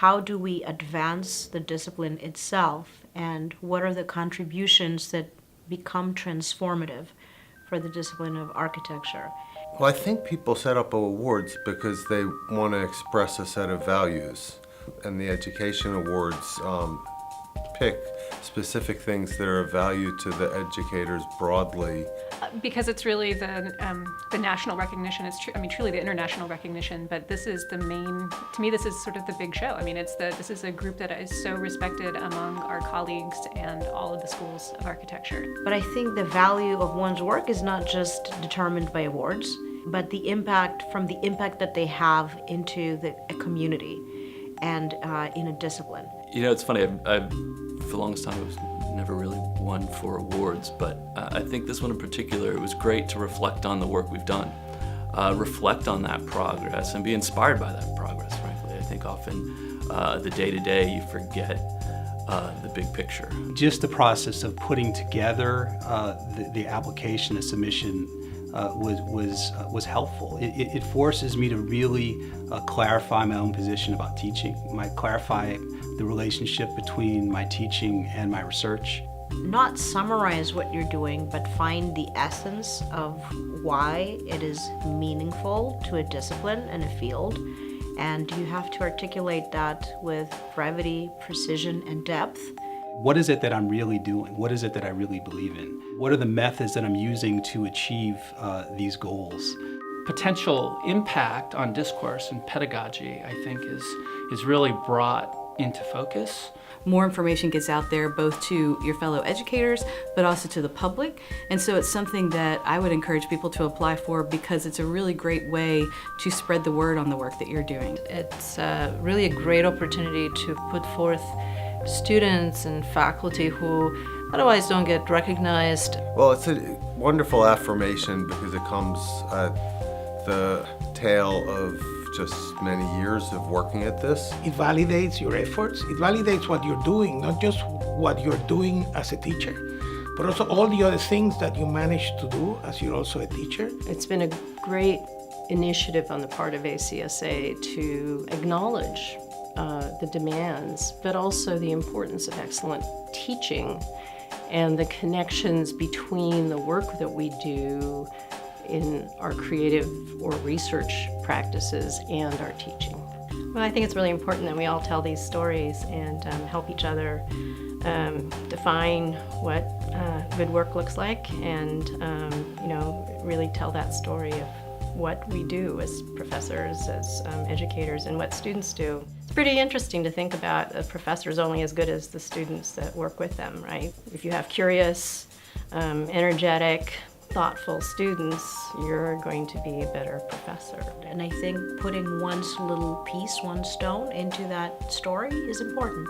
how do we advance the discipline itself, and what are the contributions that become transformative for the discipline of architecture? Well, I think people set up awards because they want to express a set of values, and the education awards pick specific things that are of value to the educators broadly. Because it's really the national recognition. It's truly the international recognition. But this is the main. To me, this is sort of the big show. I mean, this is a group that is so respected among our colleagues and all of the schools of architecture. But I think the value of one's work is not just determined by awards, but the impact that they have into a community and in a discipline. You know, it's funny. I've for the longest time I was never really one for awards, but I think this one in particular, it was great to reflect on the work we've done, reflect on that progress, and be inspired by that progress. Frankly, I think often the day-to-day you forget the big picture. Just the process of putting together the application, the submission, was helpful. It forces me to really clarify my own position about teaching, clarify the relationship between my teaching and my research. Not summarize what you're doing, but find the essence of why it is meaningful to a discipline and a field. And you have to articulate that with brevity, precision, and depth. What is it that I'm really doing? What is it that I really believe in? What are the methods that I'm using to achieve these goals? Potential impact on discourse and pedagogy, I think, is really brought into focus. More information gets out there both to your fellow educators, but also to the public. And so it's something that I would encourage people to apply for because it's a really great way to spread the word on the work that you're doing. It's really a great opportunity to put forth students and faculty who otherwise don't get recognized. Well, it's a wonderful affirmation because it comes at the tail of just many years of working at this. It validates your efforts. It validates what you're doing, not just what you're doing as a teacher, but also all the other things that you manage to do as you're also a teacher. It's been a great initiative on the part of ACSA to acknowledge the demands, but also the importance of excellent teaching and the connections between the work that we do in our creative or research practices and our teaching. Well, I think it's really important that we all tell these stories and help each other define what good work looks like, and really tell that story of what we do as professors, as educators, and what students do. It's pretty interesting to think about a professor's only as good as the students that work with them, right? If you have curious, energetic, thoughtful students, you're going to be a better professor. And I think putting one's little piece, one stone into that story is important.